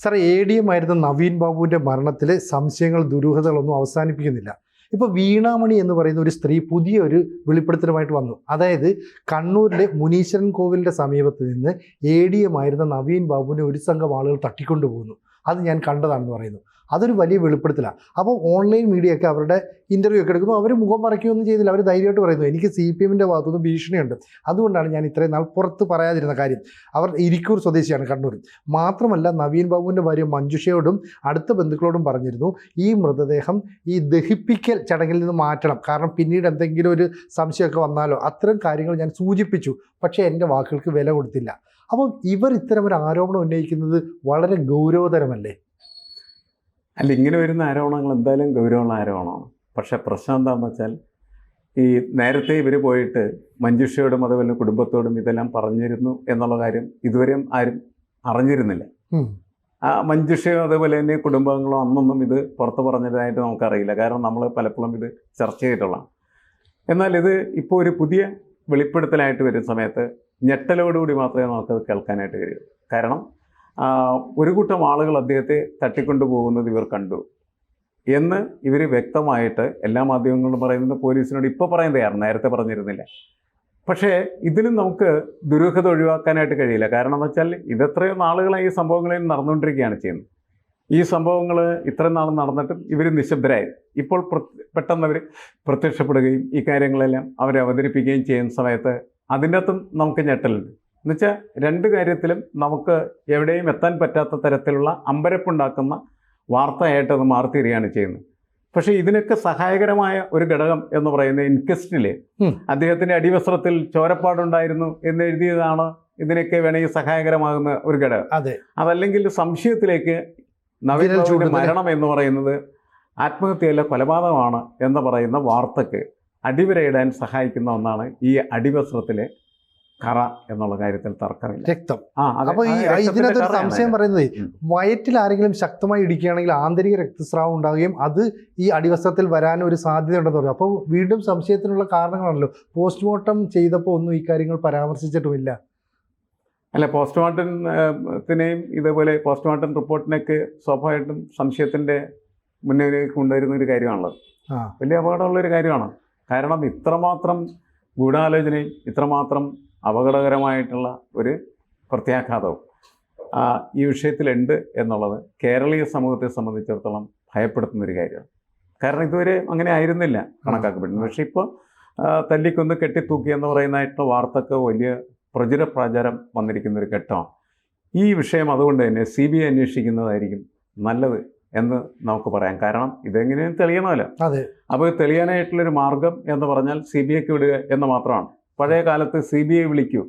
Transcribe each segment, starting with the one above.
Sir ADM ആയിരുന്ന നവീൻ ബാബുവിൻ്റെ മരണത്തിലെ സംശയങ്ങൾ ദുരൂഹതകളൊന്നും അവസാനിപ്പിക്കുന്നില്ല. ഇപ്പോൾ വീണാമണി എന്ന് പറയുന്ന ഒരു സ്ത്രീ പുതിയൊരു വെളിപ്പെടുത്തലുമായിട്ട് വന്നു. അതായത് കണ്ണൂരിലെ മുനീശ്വരൻ കോവിലിൻ്റെ സമീപത്ത് നിന്ന് ADM ആയിരുന്ന നവീൻ ബാബുവിനെ ഒരു സംഘം ആളുകൾ തട്ടിക്കൊണ്ടുപോകുന്നു. അത് ഞാൻ കണ്ടതാണെന്ന് പറയുന്നു. അതൊരു വലിയ വെളിപ്പെടുത്തലാണ്. അപ്പോൾ ഓൺലൈൻ മീഡിയ ഒക്കെ അവരുടെ ഇൻ്റർവ്യൂ ഒക്കെ എടുക്കുന്നു. അവർ മുഖം മറയ്ക്കുകയൊന്നും ചെയ്തില്ല. അവർ ധൈര്യമായിട്ട് പറയുന്നു എനിക്ക് CPMൻ്റെ ഭാഗത്തുനിന്ന് ഭീഷണിയുണ്ട്, അതുകൊണ്ടാണ് ഞാൻ ഇത്രയും നാൾ പുറത്ത് പറയാതിരുന്ന കാര്യം. അവർ ഇരിക്കൂർ സ്വദേശിയാണ്, കണ്ണൂർ. മാത്രമല്ല നവീൻ ബാബുവിൻ്റെ ഭാര്യ മഞ്ജുഷയോടും അടുത്ത ബന്ധുക്കളോടും പറഞ്ഞിരുന്നു ഈ മൃതദേഹം ഈ ദഹിപ്പിക്കൽ ചടങ്ങിൽ നിന്ന് മാറ്റണം, കാരണം പിന്നീട് എന്തെങ്കിലും ഒരു സംശയമൊക്കെ വന്നാലോ, അത്തരം കാര്യങ്ങൾ ഞാൻ സൂചിപ്പിച്ചു. പക്ഷേ എൻ്റെ വാക്കുകൾക്ക് വില കൊടുത്തില്ല. അപ്പോൾ ഇവർ ഇത്തരം ഒരു ആരോപണം ഉന്നയിക്കുന്നത് വളരെ ഗൗരവതരമല്ലേ? അല്ല, ഇങ്ങനെ വരുന്ന ആരോപണങ്ങൾ എന്തായാലും ഗൗരവമുള്ള ആരോപണമാണ്. പക്ഷേ പ്രശ്നം എന്താണെന്ന് വെച്ചാൽ ഈ നേരത്തെ ഇവർ പോയിട്ട് മഞ്ജുഷയോടും അതുപോലെ കുടുംബത്തോടും ഇതെല്ലാം പറഞ്ഞിരുന്നു എന്നുള്ള കാര്യം ഇതുവരെയും ആരും അറിഞ്ഞിരുന്നില്ല. മഞ്ജുഷയോ അതേപോലെ തന്നെ കുടുംബാംഗങ്ങളോ അന്നൊന്നും ഇത് പുറത്ത് പറഞ്ഞതായിട്ട് നമുക്കറിയില്ല. കാരണം നമ്മൾ പലപ്പോഴും ഇത് ചർച്ച ചെയ്തിട്ടുള്ളതാണ്. എന്നാൽ ഇത് ഇപ്പോൾ ഒരു പുതിയ വെളിപ്പെടുത്തലായിട്ട് വരുന്ന സമയത്ത് ഞെട്ടലോടുകൂടി മാത്രമേ നമുക്കത് കേൾക്കാനായിട്ട് കഴിയൂ. കാരണം ഒരു കൂട്ടം ആളുകൾ അദ്ദേഹത്തെ തട്ടിക്കൊണ്ടുപോകുന്നത് ഇവർ കണ്ടു എന്ന് ഇവർ വ്യക്തമായിട്ട് എല്ലാ മാധ്യമങ്ങളും പറയുന്നത് പോലീസിനോട് ഇപ്പോൾ പറയാൻ തയ്യാറ്, നേരത്തെ പറഞ്ഞിരുന്നില്ല. പക്ഷേ ഇതിലും നമുക്ക് ദുരൂഹത ഒഴിവാക്കാനായിട്ട് കഴിയില്ല. കാരണം എന്ന് വെച്ചാൽ ഇതെത്രയോ നാളുകളായി ഈ സംഭവങ്ങളിൽ നടന്നുകൊണ്ടിരിക്കുകയാണ് ചെയ്യുന്നത്. ഈ സംഭവങ്ങൾ ഇത്രയും നാൾ നടന്നിട്ടും ഇവർ നിശബ്ദരായി. ഇപ്പോൾ പെട്ടെന്ന് അവർ പ്രത്യക്ഷപ്പെടുകയും ഈ കാര്യങ്ങളെല്ലാം അവരെ അവതരിപ്പിക്കുകയും ചെയ്യുന്ന സമയത്ത് അതിൻ്റെ അകത്തും നമുക്ക് ഞെട്ടലുണ്ട്. എന്നുവെച്ചാൽ രണ്ട് കാര്യത്തിലും നമുക്ക് എവിടെയും എത്താൻ പറ്റാത്ത തരത്തിലുള്ള അമ്പരപ്പുണ്ടാക്കുന്ന വാർത്തയായിട്ട് അത് മാറിത്തീരുകയാണ് ചെയ്യുന്നത്. പക്ഷേ ഇതിനൊക്കെ സഹായകരമായ ഒരു ഘടകം എന്ന് പറയുന്നത് ഇൻക്വസ്റ്റിൽ അദ്ദേഹത്തിൻ്റെ അടിവസ്ത്രത്തിൽ ചോരപ്പാടുണ്ടായിരുന്നു എന്ന് എഴുതിയതാണ് ഇതിനൊക്കെ വേണമെങ്കിൽ സഹായകരമാകുന്ന ഒരു ഘടകം. അതല്ലെങ്കിൽ സംശയത്തിലേക്ക് നവീൻ ബാബുവിൻ്റെ മരണം എന്ന് പറയുന്നത് ആത്മഹത്യയല്ല കൊലപാതകമാണ് എന്ന് പറയുന്ന വാർത്തക്ക് അടിവരയിടാൻ സഹായിക്കുന്ന ഒന്നാണ് ഈ അടിവസ്ത്രത്തിലെ കറ എന്നുള്ള കാര്യത്തിൽ തർക്കമില്ല. രക്തം. അപ്പോൾ ഇതിനകത്ത് സംശയം പറയുന്നത് വയറ്റിൽ ആരെങ്കിലും ശക്തമായി ഇടിക്കുകയാണെങ്കിൽ ആന്തരിക രക്തസ്രാവം ഉണ്ടാവുകയും അത് ഈ അടിവസ്ത്രത്തിൽ വരാനും ഒരു സാധ്യത ഉണ്ടെന്ന് പറയും. അപ്പോൾ വീണ്ടും സംശയത്തിനുള്ള കാരണങ്ങളാണല്ലോ. പോസ്റ്റ്മോർട്ടം ചെയ്തപ്പോൾ ഒന്നും ഈ കാര്യങ്ങൾ പരാമർശിച്ചിട്ടുമില്ല. അല്ല, പോസ്റ്റ്മോർട്ടത്തിനെയും ഇതേപോലെ പോസ്റ്റ്മോർട്ടം റിപ്പോർട്ടിനൊക്കെ സ്വാഭാവികമായിട്ടും സംശയത്തിൻ്റെ മുന്നിലേക്ക് കൊണ്ടുവരുന്ന ഒരു കാര്യമാണല്ലോ. വലിയ അപകടമുള്ളൊരു കാര്യമാണ്. കാരണം ഇത്രമാത്രം ഗൂഢാലോചനയും ഇത്രമാത്രം അപകടകരമായിട്ടുള്ള ഒരു പ്രത്യാഘാതവും ഈ വിഷയത്തിലുണ്ട് എന്നുള്ളത് കേരളീയ സമൂഹത്തെ സംബന്ധിച്ചിടത്തോളം ഭയപ്പെടുത്തുന്നൊരു കാര്യമാണ്. കാരണം ഇതുവരെ അങ്ങനെ ആയിരുന്നില്ല കണക്കാക്കപ്പെടുന്നത്. പക്ഷേ ഇപ്പോൾ തല്ലിക്കൊന്ന് കെട്ടിത്തൂക്കി എന്ന് പറയുന്നതായിട്ടുള്ള വാർത്തക്ക് വലിയ പ്രചാരം വന്നിരിക്കുന്നൊരു ഘട്ടമാണ്. ഈ വിഷയം അതുകൊണ്ട് തന്നെ CBI അന്വേഷിക്കുന്നതായിരിക്കും നല്ലത് എന്ന് നമുക്ക് പറയാം. കാരണം ഇതെങ്ങനെയും തെളിയണമല്ലോ. അപ്പോൾ തെളിയാനായിട്ടുള്ളൊരു മാർഗം എന്ന് പറഞ്ഞാൽ CBIക്ക് വിടുക എന്ന് മാത്രമാണ്. പഴയ കാലത്ത് CBI വിളിക്കൂ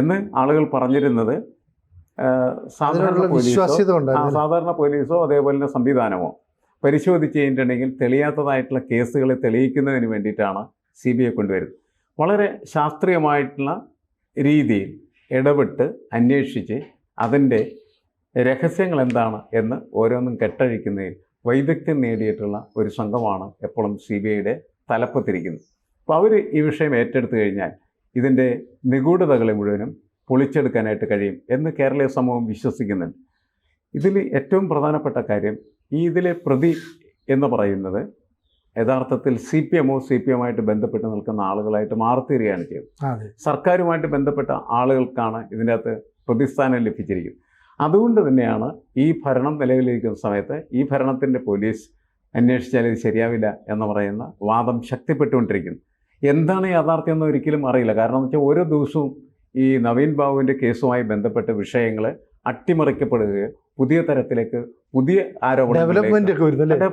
എന്ന് ആളുകൾ പറഞ്ഞിരുന്നത് സാധാരണ പോലീസോ അതേപോലെ തന്നെ സംവിധാനമോ പരിശോധിച്ച് കഴിഞ്ഞിട്ടുണ്ടെങ്കിൽ തെളിയാത്തതായിട്ടുള്ള കേസുകളെ തെളിയിക്കുന്നതിന് വേണ്ടിയിട്ടാണ് CBI കൊണ്ടുവരുന്നത്. വളരെ ശാസ്ത്രീയമായിട്ടുള്ള രീതിയിൽ ഇടപെട്ട് അന്വേഷിച്ച് അതിൻ്റെ രഹസ്യങ്ങൾ എന്താണ് എന്ന് ഓരോന്നും കെട്ടഴിക്കുന്നതിൽ വൈദഗ്ധ്യം നേടിയിട്ടുള്ള ഒരു സംഘമാണ് എപ്പോഴും CBIയുടെ തലപ്പത്തിരിക്കുന്നത്. അപ്പോൾ അവർ ഈ വിഷയം ഏറ്റെടുത്തു കഴിഞ്ഞാൽ ഇതിൻ്റെ നിഗൂഢതകളെ മുഴുവനും പൊളിച്ചെടുക്കാനായിട്ട് കഴിയും എന്ന് കേരളീയ സമൂഹം വിശ്വസിക്കുന്നുണ്ട്. ഇതിൽ ഏറ്റവും പ്രധാനപ്പെട്ട കാര്യം ഇതിലെ പ്രതി എന്ന് പറയുന്നത് യഥാർത്ഥത്തിൽ CPMമായിട്ട് ബന്ധപ്പെട്ട് നിൽക്കുന്ന ആളുകളായിട്ട് മാറിത്തീരുകയാണ് ചെയ്യുന്നത്. സർക്കാരുമായിട്ട് ബന്ധപ്പെട്ട ആളുകൾക്കാണ് ഇതിൻ്റെ അകത്ത് പ്രതിസ്ഥാനം ലഭിച്ചിരിക്കുന്നത്. അതുകൊണ്ട് തന്നെയാണ് ഈ ഭരണം നിലവിലിരിക്കുന്ന സമയത്ത് ഈ ഭരണത്തിൻ്റെ പോലീസ് അന്വേഷിച്ചാൽ ഇത് ശരിയാവില്ല എന്ന് പറയുന്ന വാദം ശക്തിപ്പെട്ടുകൊണ്ടിരിക്കുന്നു. എന്താണ് യാഥാർത്ഥ്യം എന്ന് ഒരിക്കലും അറിയില്ല. കാരണം എന്ന് വെച്ചാൽ ഓരോ ദിവസവും ഈ നവീൻ ബാബുവിൻ്റെ കേസുമായി ബന്ധപ്പെട്ട വിഷയങ്ങൾ അട്ടിമറിക്കപ്പെടുകയോ പുതിയ തരത്തിലേക്ക് പുതിയ ആരോപണം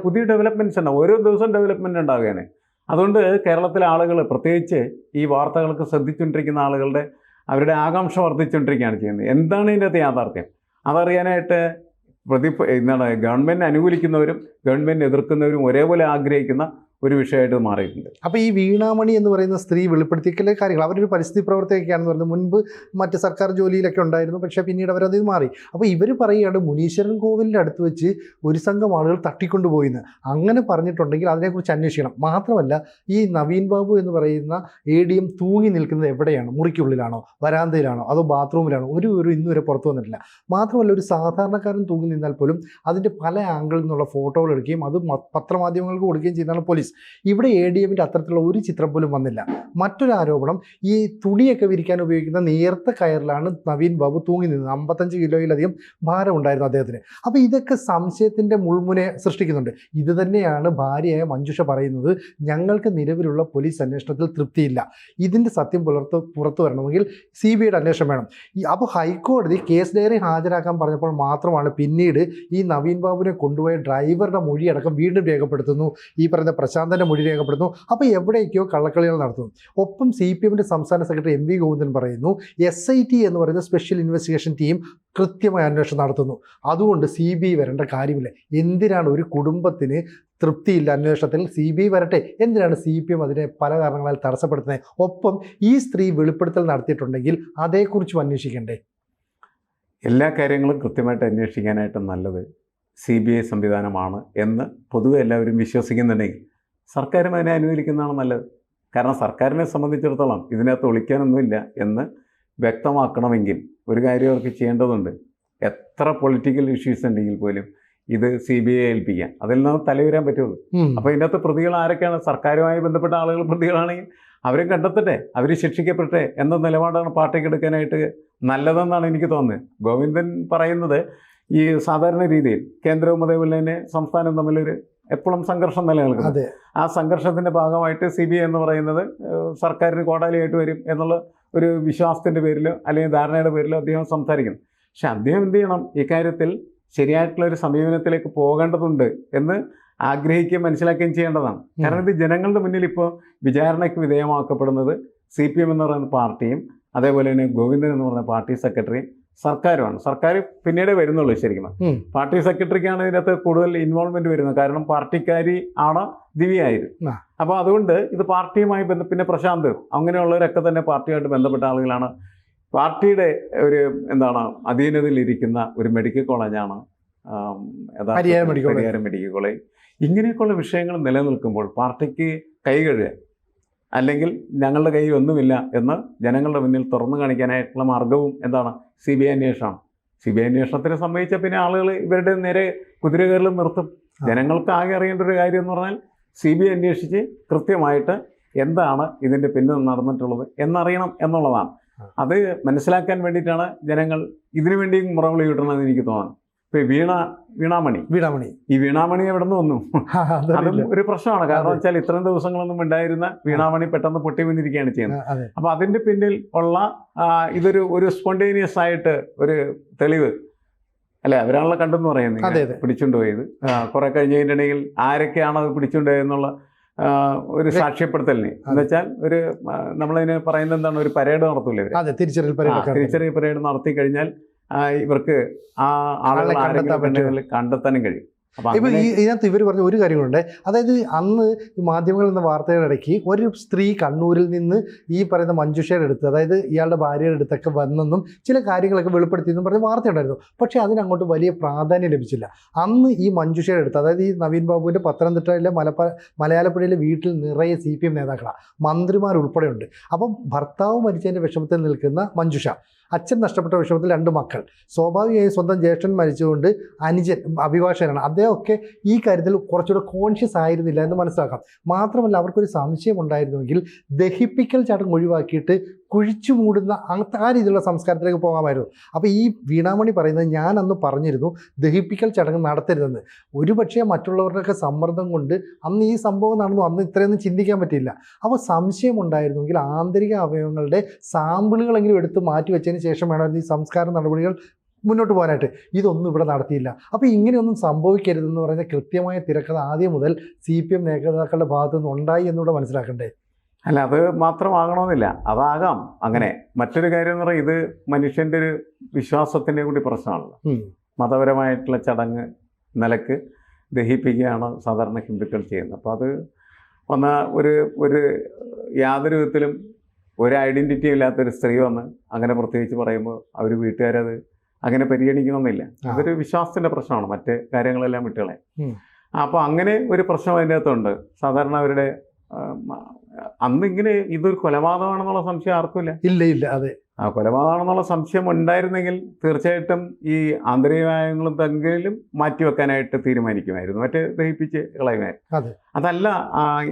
പുതിയ ഡെവലപ്മെൻറ്റ്സ് ഉണ്ടാവും. ഓരോ ദിവസവും ഡെവലപ്മെൻറ്റ് ഉണ്ടാവുകയാണ്. അതുകൊണ്ട് കേരളത്തിലെ ആളുകൾ പ്രത്യേകിച്ച് ഈ വാർത്തകൾക്ക് ശ്രദ്ധിച്ചുകൊണ്ടിരിക്കുന്ന ആളുകളുടെ അവരുടെ ആകാംക്ഷ വർദ്ധിച്ചുകൊണ്ടിരിക്കുകയാണ് ചെയ്യുന്നത്. എന്താണ് ഇതിൻ്റെ യാഥാർത്ഥ്യം അതറിയാനായിട്ട് ഗവൺമെൻറ് അനുകൂലിക്കുന്നവരും ഗവൺമെൻറ് എതിർക്കുന്നവരും ഒരേപോലെ ആഗ്രഹിക്കുന്ന ഒരു വിഷയമായിട്ട് മാറിയിട്ടുണ്ട്. അപ്പോൾ ഈ വീണാമണി എന്ന് പറയുന്ന സ്ത്രീ വെളിപ്പെടുത്തിക്കലെ കാര്യങ്ങൾ, അവരൊരു പരിസ്ഥിതി പ്രവർത്തകയൊക്കെയാണെന്ന് പറയുന്നത്, മുൻപ് മറ്റ് സർക്കാർ ജോലിയിലൊക്കെ ഉണ്ടായിരുന്നു, പക്ഷേ പിന്നീട് അവരതിൽ മാറി. അപ്പോൾ ഇവർ പറയുകയാണ് മുനീശ്വരൻ കോവിലിൻ്റെ അടുത്ത് വെച്ച് ഒരു സംഘം ആളുകൾ തട്ടിക്കൊണ്ടുപോയിന്ന്. അങ്ങനെ പറഞ്ഞിട്ടുണ്ടെങ്കിൽ അതിനെക്കുറിച്ച് അന്വേഷിക്കണം. മാത്രമല്ല, ഈ നവീൻ ബാബു എന്ന് പറയുന്ന ADM തൂങ്ങി നിൽക്കുന്നത് എവിടെയാണ്? മുറിക്കുള്ളിലാണോ, വരാന്തയിലാണോ, അതോ ബാത്റൂമിലാണോ? ഒരു ഇന്നുവരെ പുറത്തു വന്നിട്ടില്ല. മാത്രമല്ല, ഒരു സാധാരണക്കാരൻ തൂങ്ങി നിന്നാൽ പോലും അതിൻ്റെ പല ആംഗിളിൽ നിന്നുള്ള ഫോട്ടോകൾ എടുക്കുകയും അത് പത്രമാധ്യമങ്ങൾക്ക് കൊടുക്കുകയും ചെയ്യുന്നതാണ് പോലീസ്. ഇവിടെ ADMൻ്റെ അത്തരത്തിലുള്ള ഒരു ചിത്രം പോലും വന്നില്ല. മറ്റൊരു ആരോപണം, ഈ തുണിയൊക്കെ വിരിക്കാൻ ഉപയോഗിക്കുന്ന നേർത്ത കയറിലാണ് നവീൻ ബാബു തൂങ്ങി നിന്നത്. 55 കിലോയിലധികം ഭാരമുണ്ടായിരുന്നു അദ്ദേഹത്തിന്. അപ്പോൾ ഇതൊക്കെ സംശയത്തിൻ്റെ മുൾമുനെ സൃഷ്ടിക്കുന്നുണ്ട്. ഇത് തന്നെയാണ് ഭാര്യയായ മഞ്ജുഷ പറയുന്നത്, ഞങ്ങൾക്ക് നിലവിലുള്ള പോലീസ് അന്വേഷണത്തിൽ തൃപ്തിയില്ല, ഇതിൻ്റെ സത്യം പുറത്തു വരണമെങ്കിൽ CBIയുടെ അന്വേഷണം വേണം. അപ്പോൾ ഹൈക്കോടതി കേസ് ഡയറി ഹാജരാക്കാൻ പറഞ്ഞപ്പോൾ മാത്രമാണ് പിന്നീട് ഈ നവീൻ ബാബുവിനെ കൊണ്ടുപോയ ഡ്രൈവറുടെ മൊഴിയടക്കം വീണ്ടും രേഖപ്പെടുത്തുന്നു, ഈ പറയുന്ന പ്രശാന്തൻ്റെ മൊഴി രേഖപ്പെടുത്തുന്നു. അപ്പോൾ എവിടേക്കോ കള്ളക്കളികൾ നടത്തുന്നു. ഒപ്പം CPMൻ്റെ സംസ്ഥാന സെക്രട്ടറി MV ഗോവിന്ദൻ പറയുന്നു, SIT എന്ന് പറയുന്ന സ്പെഷ്യൽ ഇൻവെസ്റ്റിഗേഷൻ ടീം കൃത്യമായ അന്വേഷണം നടത്തുന്നു, അതുകൊണ്ട് CBI വരേണ്ട കാര്യമില്ല. എന്തിനാണ് ഒരു കുടുംബത്തിന് തൃപ്തിയില്ല അന്വേഷണത്തിൽ, CBI വരട്ടെ, എന്തിനാണ് CPM അതിനെ പല കാരണങ്ങളാൽ തടസ്സപ്പെടുത്തുന്നത്? ഒപ്പം ഈ സ്ത്രീ വെളിപ്പെടുത്തൽ നടത്തിയിട്ടുണ്ടെങ്കിൽ അതേക്കുറിച്ചും അന്വേഷിക്കണ്ടേ? എല്ലാ കാര്യങ്ങളും കൃത്യമായിട്ട് അന്വേഷിക്കാനായിട്ട് നല്ലത് CBI സംവിധാനമാണ് എന്ന് പൊതുവെ എല്ലാവരും വിശ്വസിക്കുന്നുണ്ടെങ്കിൽ സർക്കാരും അതിനെ അനുകൂലിക്കുന്നതാണ് നല്ലത്. കാരണം സർക്കാരിനെ സംബന്ധിച്ചിടത്തോളം ഇതിനകത്ത് ഒളിക്കാനൊന്നുമില്ല എന്ന് വ്യക്തമാക്കണമെങ്കിൽ ഒരു കാര്യം അവർക്ക് ചെയ്യേണ്ടതുണ്ട്. എത്ര പൊളിറ്റിക്കൽ ഇഷ്യൂസ് ഉണ്ടെങ്കിൽ പോലും ഇത് CBI ഏൽപ്പിക്കാൻ, അതിൽ നിന്ന് തലയുരാൻ പറ്റുള്ളൂ. അപ്പോൾ ഇതിനകത്ത് പ്രതികൾ ആരൊക്കെയാണ്? സർക്കാരുമായി ബന്ധപ്പെട്ട ആളുകൾ പ്രതികളാണെങ്കിൽ അവരെ കണ്ടെത്തട്ടെ, അവർ ശിക്ഷിക്കപ്പെട്ടെ എന്ന നിലപാടാണ് പാർട്ടിക്ക് എടുക്കാനായിട്ട് നല്ലതെന്നാണ് എനിക്ക് തോന്നുന്നത്. ഗോവിന്ദൻ പറയുന്നത് ഈ സാധാരണ രീതിയിൽ കേന്ദ്രവും അതേപോലെ തന്നെ സംസ്ഥാനവും തമ്മിലൊരു എപ്പോഴും സംഘർഷം നിലനിൽക്കുന്നത്, ആ സംഘർഷത്തിൻ്റെ ഭാഗമായിട്ട് CBI എന്ന് പറയുന്നത് സർക്കാരിന് കോടാലിയായിട്ട് വരും എന്നുള്ള ഒരു വിശ്വാസത്തിൻ്റെ പേരിലോ അല്ലെങ്കിൽ ധാരണയുടെ പേരിലോ അദ്ദേഹം സംസാരിക്കുന്നു. പക്ഷെ അദ്ദേഹം എന്ത് ചെയ്യണം? ഇക്കാര്യത്തിൽ ശരിയായിട്ടുള്ളൊരു സമീപനത്തിലേക്ക് പോകേണ്ടതുണ്ട് എന്ന് ആഗ്രഹിക്കുകയും മനസ്സിലാക്കുകയും ചെയ്യേണ്ടതാണ്. കാരണം ഇത് ജനങ്ങളുടെ മുന്നിൽ ഇപ്പോൾ വിചാരണയ്ക്ക് വിധേയമാക്കപ്പെടുന്നത് CPM എന്ന് പറയുന്ന പാർട്ടിയും അതേപോലെ തന്നെ ഗോവിന്ദൻ എന്ന് പറയുന്ന പാർട്ടി സെക്രട്ടറിയും സർക്കാരുമാണ്. സർക്കാർ പിന്നീട് വരുന്നുള്ളൂ. ശരിക്കും പാർട്ടി സെക്രട്ടറിക്കാണ് ഇതിനകത്ത് കൂടുതൽ ഇൻവോൾവ്മെന്റ് വരുന്നത്. കാരണം പാർട്ടിക്കാരി ആണ് ദിവ്യായത്. അപ്പോൾ അതുകൊണ്ട് ഇത് പാർട്ടിയുമായി പിന്നെ പ്രശാന്ത് അങ്ങനെയുള്ളവരൊക്കെ തന്നെ പാർട്ടിയുമായിട്ട് ബന്ധപ്പെട്ട ആളുകളാണ്. പാർട്ടിയുടെ ഒരു അധീനതയിലിരിക്കുന്ന ഒരു മെഡിക്കൽ കോളേജാണ് പരിയാരം മെഡിക്കൽ കോളേജ്. ഇങ്ങനെയൊക്കെയുള്ള വിഷയങ്ങൾ നിലനിൽക്കുമ്പോൾ പാർട്ടിക്ക് കൈ കഴുകുക അല്ലെങ്കിൽ ഞങ്ങളുടെ കയ്യിൽ ഒന്നുമില്ല എന്ന് ജനങ്ങളുടെ മുന്നിൽ തുറന്നു കാണിക്കാനായിട്ടുള്ള മാർഗവും CBI അന്വേഷണമാണ്. CBI അന്വേഷണത്തിനെ സംബന്ധിച്ച പിന്നെ ആളുകൾ ഇവരുടെ നേരെ കുതിരകയറിൽ നിർത്തും. ജനങ്ങൾക്ക് ആകെ അറിയേണ്ട ഒരു കാര്യം എന്ന് പറഞ്ഞാൽ CBI അന്വേഷിച്ച് കൃത്യമായിട്ട് എന്താണ് ഇതിൻ്റെ പിന്നിൽ നടന്നിട്ടുള്ളത് എന്നറിയണം എന്നുള്ളതാണ്. അത് മനസ്സിലാക്കാൻ വേണ്ടിയിട്ടാണ് ജനങ്ങൾ ഇതിനു വേണ്ടിയും മുറവിളി കിട്ടണമെന്ന് എനിക്ക് തോന്നുന്നു. ഇപ്പോൾ വീണാമണി ഈ വീണാമണി എവിടെ നിന്ന് വന്നു? അതും ഒരു പ്രശ്നമാണ്. കാരണം വെച്ചാൽ ഇത്രയും ദിവസങ്ങളൊന്നും ഉണ്ടായിരുന്ന വീണാമണി പെട്ടെന്ന് പൊട്ടി വീണിരിക്കുകയാണ് ചെയ്യുന്നത്. അപ്പോൾ അതിൻ്റെ പിന്നിൽ ഉള്ള ഇതൊരു സ്പോണ്ടേനിയസ് ആയിട്ട് ഒരു തെളിവ് അല്ലെ, അവരാണല്ലോ കണ്ടെന്ന് പറയുന്നത് പിടിച്ചുകൊണ്ടുപോയത്. കുറെ കഴിഞ്ഞതിനിടയിൽ ആരൊക്കെയാണ് അത് പിടിച്ചുകൊണ്ടുപോയെന്നുള്ള ഒരു സാക്ഷ്യപ്പെടുത്തലിന് എന്ന് വെച്ചാൽ ഒരു നമ്മളതിന് പറയുന്നത് എന്താണ്, ഒരു പരേഡ് നടത്തൂലേ, തിരിച്ചറിയൽ പരേഡ് നടത്തി കഴിഞ്ഞാൽ ഇവർക്ക് ആ ആളുകളെ കണ്ടെത്താനും കഴിയും. ഇപ്പോൾ ഇതിനകത്ത് ഇവർ പറഞ്ഞ ഒരു കാര്യങ്ങളുണ്ട്. അതായത് അന്ന് ഈ മാധ്യമങ്ങളിൽ എന്ന വാർത്തയുടെ ഇടയ്ക്ക് ഒരു സ്ത്രീ കണ്ണൂരിൽ നിന്ന് ഈ പറയുന്ന മഞ്ജുഷയുടെ അടുത്ത്, അതായത് ഇയാളുടെ ഭാര്യയുടെ അടുത്തൊക്കെ വന്നെന്നും ചില കാര്യങ്ങളൊക്കെ വെളിപ്പെടുത്തിയെന്നും പറഞ്ഞ് വാർത്തയുണ്ടായിരുന്നു. പക്ഷേ അതിനങ്ങോട്ട് വലിയ പ്രാധാന്യം ലഭിച്ചില്ല. അന്ന് ഈ മഞ്ജുഷയുടെ അടുത്ത്, അതായത് ഈ നവീൻ ബാബുവിൻ്റെ പത്തനംതിട്ടയിലെ മലയാളപ്പുഴയിലെ വീട്ടിൽ നിറയെ CPM നേതാക്കളാണ്, മന്ത്രിമാരുൾപ്പെടെയുണ്ട്. അപ്പം ഭർത്താവ് മരിച്ചതിൻ്റെ വിഷമത്തിൽ നിൽക്കുന്ന മഞ്ജുഷ, അച്ഛൻ നഷ്ടപ്പെട്ട വിഷമത്തിൽ 2 മക്കൾ, സ്വാഭാവികമായും സ്വന്തം ജ്യേഷ്ഠൻ മരിച്ചുകൊണ്ട് അനുജൻ അഭിഭാഷകനാണ്. അദ്ദേഹമൊക്കെ ഈ കാര്യത്തിൽ കുറച്ചുകൂടെ കോൺഷ്യസ് ആയിരുന്നില്ല എന്ന് മനസ്സിലാക്കാം. മാത്രമല്ല, അവർക്കൊരു സംശയം ഉണ്ടായിരുന്നുവെങ്കിൽ ദഹിപ്പിക്കൽ ചടങ്ങ് ഒഴിവാക്കിയിട്ട് കുഴിച്ചു മൂടുന്ന ആ രീതിയിലുള്ള സംസ്കാരത്തിലേക്ക് പോകാമായിരുന്നു. അപ്പോൾ ഈ വീണാമണി പറയുന്നത്, ഞാൻ അന്ന് പറഞ്ഞിരുന്നു ദഹിപ്പിക്കൽ ചടങ്ങ് നടത്തരുതെന്ന്. ഒരുപക്ഷെ മറ്റുള്ളവരുടെയൊക്കെ സമ്മർദ്ദം കൊണ്ട് അന്ന് ഈ സംഭവം നടന്നു, അന്ന് ഇത്രയൊന്നും ചിന്തിക്കാൻ പറ്റിയില്ല. അപ്പോൾ സംശയം ഉണ്ടായിരുന്നെങ്കിൽ ആന്തരിക അവയവങ്ങളുടെ സാമ്പിളുകളെങ്കിലും എടുത്ത് മാറ്റി വെച്ചതിന് ശേഷം വേണമായിരുന്നു ഈ സംസ്കാര നടപടികൾ മുന്നോട്ട് പോകാനായിട്ട്. ഇതൊന്നും ഇവിടെ നടത്തിയില്ല. അപ്പോൾ ഇങ്ങനെയൊന്നും സംഭവിക്കരുതെന്ന് പറയുന്ന കൃത്യമായ തിരക്കഥ ആദ്യം മുതൽ CPM നേതാക്കളുടെ ഭാഗത്തു നിന്ന് ഉണ്ടായി എന്നൂടെ മനസ്സിലാക്കണ്ടേ? അല്ല, അത് മാത്രമാകണമെന്നില്ല, അതാകാം അങ്ങനെ. മറ്റൊരു കാര്യം എന്ന് പറഞ്ഞാൽ ഇത് മനുഷ്യൻ്റെ ഒരു വിശ്വാസത്തിൻ്റെ കൂടി പ്രശ്നമാണല്ലോ. മതപരമായിട്ടുള്ള ചടങ്ങ് നിലക്ക് ദഹിപ്പിക്കുകയാണ് സാധാരണ ഹിന്ദുക്കൾ ചെയ്യുന്നത്. അപ്പോൾ അത് വന്ന ഒരു യാതൊരു വിധത്തിലും ഒരു ഐഡൻറ്റിറ്റി ഇല്ലാത്തൊരു സ്ത്രീ വന്ന് അങ്ങനെ പ്രത്യേകിച്ച് പറയുമ്പോൾ അവർ വീട്ടുകാരത് അങ്ങനെ പരിഗണിക്കണമെന്നില്ല. അതൊരു വിശ്വാസത്തിൻ്റെ പ്രശ്നമാണ്, മറ്റ് കാര്യങ്ങളെല്ലാം വിട്ടുകളെ. അപ്പോൾ അങ്ങനെ ഒരു പ്രശ്നം അതിൻ്റെ അകത്തുണ്ട്. സാധാരണ അവരുടെ അന്ന് ഇങ്ങനെ ഇതൊരു കൊലപാതകമാണെന്നുള്ള സംശയം ആർക്കുമില്ല. ഇല്ല അതെ. കൊലപാതകമാണെന്നുള്ള സംശയം ഉണ്ടായിരുന്നെങ്കിൽ തീർച്ചയായിട്ടും ഈ ആന്തരികങ്ങളും തങ്കിലും മാറ്റിവെക്കാനായിട്ട് തീരുമാനിക്കുമായിരുന്നു, മറ്റേ ദഹിപ്പിച്ച് കളയുമായിരുന്നു. അതല്ല,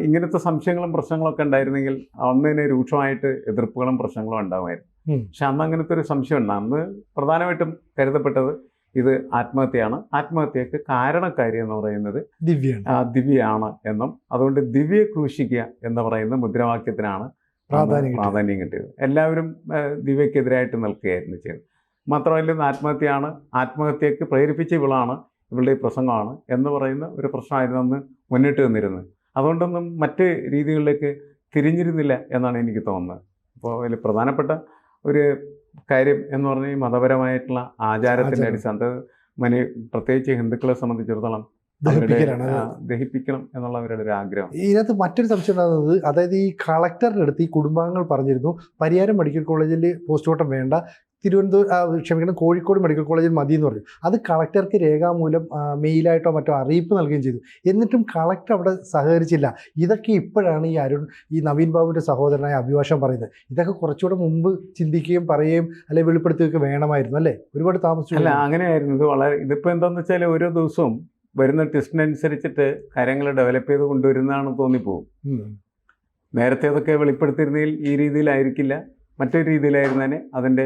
ഇങ്ങനത്തെ സംശയങ്ങളും പ്രശ്നങ്ങളൊക്കെ ഉണ്ടായിരുന്നെങ്കിൽ അന്ന് തന്നെ രൂക്ഷമായിട്ട് എതിർപ്പുകളും പ്രശ്നങ്ങളും ഉണ്ടാകുമായിരുന്നു. പക്ഷെ അന്ന് അങ്ങനത്തെ ഒരു സംശയം ഉണ്ട്. അന്ന് പ്രധാനമായിട്ടും കരുതപ്പെട്ടത് ഇത് ആത്മഹത്യയാണ്, ആത്മഹത്യക്ക് കാരണക്കാരി എന്ന് പറയുന്നത് ദിവ്യയാണ് എന്നും അതുകൊണ്ട് ദിവ്യയെ ക്രൂശിക്കുക എന്ന് പറയുന്ന മുദ്രാവാക്യത്തിനാണ് പ്രാധാന്യം കിട്ടിയത്. എല്ലാവരും ദിവ്യക്കെതിരായിട്ട് നിൽക്കുകയായിരുന്നു ചെയ്തത്. മാത്രമല്ല ആത്മഹത്യയാണ്, ആത്മഹത്യക്ക് പ്രേരിപ്പിച്ച ഇവളാണ്, ഇവളുടെ പ്രസംഗമാണ് എന്ന് പറയുന്ന ഒരു പ്രശ്നമായിരുന്നു അന്ന് മുന്നിട്ട് നിന്നിരുന്നത്. അതുകൊണ്ടൊന്നും മറ്റ് രീതികളിലേക്ക് തിരിഞ്ഞിരുന്നില്ല എന്നാണ് എനിക്ക് തോന്നുന്നത്. അപ്പോൾ അതിൽ പ്രധാനപ്പെട്ട ഒരു കാര്യം എന്ന് പറഞ്ഞാൽ ഈ മതപരമായിട്ടുള്ള ആചാരത്തിൻ്റെ അടിസ്ഥാനത്തിൽ പ്രത്യേകിച്ച് ഹിന്ദുക്കളെ സംബന്ധിച്ചിടത്തോളം ദഹിപ്പിക്കണം എന്നുള്ള അവരുടെ ഒരു ആഗ്രഹം. ഇതിനകത്ത് മറ്റൊരു സംശയം ഉണ്ടാകുന്നത്, അതായത് ഈ കളക്ടറിൻ്റെ അടുത്ത് ഈ കുടുംബാംഗങ്ങൾ പറഞ്ഞിരുന്നു പരിയാരം മെഡിക്കൽ കോളേജിൽ പോസ്റ്റ്മോർട്ടം വേണ്ട, കോഴിക്കോട് മെഡിക്കൽ കോളേജിൽ മതി എന്ന് പറഞ്ഞു. അത് കളക്ടർക്ക് രേഖാമൂലം മെയിലായിട്ടോ മറ്റോ അറിയിപ്പ് നൽകുകയും ചെയ്തു. എന്നിട്ടും കളക്ടർ അവിടെ സഹകരിച്ചില്ല. ഇതൊക്കെ ഇപ്പോഴാണ് ഈ നവീൻ ബാബുവിൻ്റെ സഹോദരനായ അഭിഭാഷകൻ പറയുന്നത്. ഇതൊക്കെ കുറച്ചുകൂടെ മുമ്പ് ചിന്തിക്കുകയും പറയുകയും അല്ലെങ്കിൽ വെളിപ്പെടുത്തുകയൊക്കെ വേണമായിരുന്നു അല്ലേ? ഒരുപാട് താമസിച്ചു. അല്ല, അങ്ങനെയായിരുന്നു. ഇതിപ്പോൾ എന്താണെന്ന് വെച്ചാൽ ഓരോ ദിവസവും വരുന്ന ടെസ്റ്റിനനുസരിച്ചിട്ട് കാര്യങ്ങൾ ഡെവലപ്പ് ചെയ്ത് കൊണ്ടുവരുന്നതാണ് തോന്നിപ്പോവും. നേരത്തെ അതൊക്കെ വെളിപ്പെടുത്തിയിരുന്നെങ്കിൽ ഈ രീതിയിലായിരിക്കില്ല, മറ്റൊരു രീതിയിലായിരുന്നേനെ അതിൻ്റെ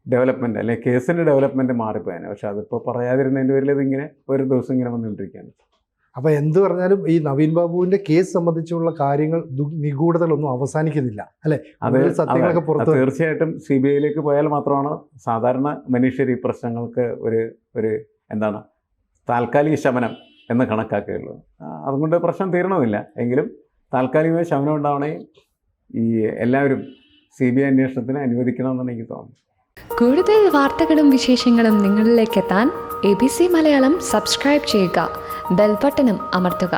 ഡെവലപ്മെൻറ്റ് അല്ലെങ്കിൽ കേസിൻ്റെ ഡെവലപ്മെൻറ്റ് മാറിപ്പോയാനെ. പക്ഷെ അതിപ്പോൾ പറയാതിരുന്നതിൻ്റെ പേരിൽ ഇതിങ്ങനെ ഒരു ദിവസം ഇങ്ങനെ വന്നുകൊണ്ടിരിക്കുകയാണ്. അപ്പോൾ എന്ത് പറഞ്ഞാലും ഈ നവീൻ ബാബുവിൻ്റെ കേസ് സംബന്ധിച്ചുള്ള കാര്യങ്ങൾ നിഗൂഢതകളൊന്നും അവസാനിക്കുന്നില്ല അല്ലേ? അത് സത്യങ്ങളൊക്കെ പുറത്ത് തീർച്ചയായിട്ടും CBI പോയാൽ മാത്രമാണ് സാധാരണ മനുഷ്യർ ഈ പ്രശ്നങ്ങൾക്ക് ഒരു എന്താണ് താൽക്കാലിക ശമനം എന്ന് കണക്കാക്കുകയുള്ളൂ. അതുകൊണ്ട് പ്രശ്നം തീരണമില്ല, എങ്കിലും താൽക്കാലികമായ ശമനം ഉണ്ടാവണമെങ്കിൽ ഈ എല്ലാവരും CBI അന്വേഷണത്തിന് അനുവദിക്കണമെന്നാണ് എനിക്ക് തോന്നുന്നത്. കൂടുതൽ വാർത്തകളും വിശേഷങ്ങളും നിങ്ങളിലേക്ക് എത്താൻ ABC മലയാളം സബ്സ്ക്രൈബ് ചെയ്യുക, ബെൽ ബട്ടണും അമർത്തുക.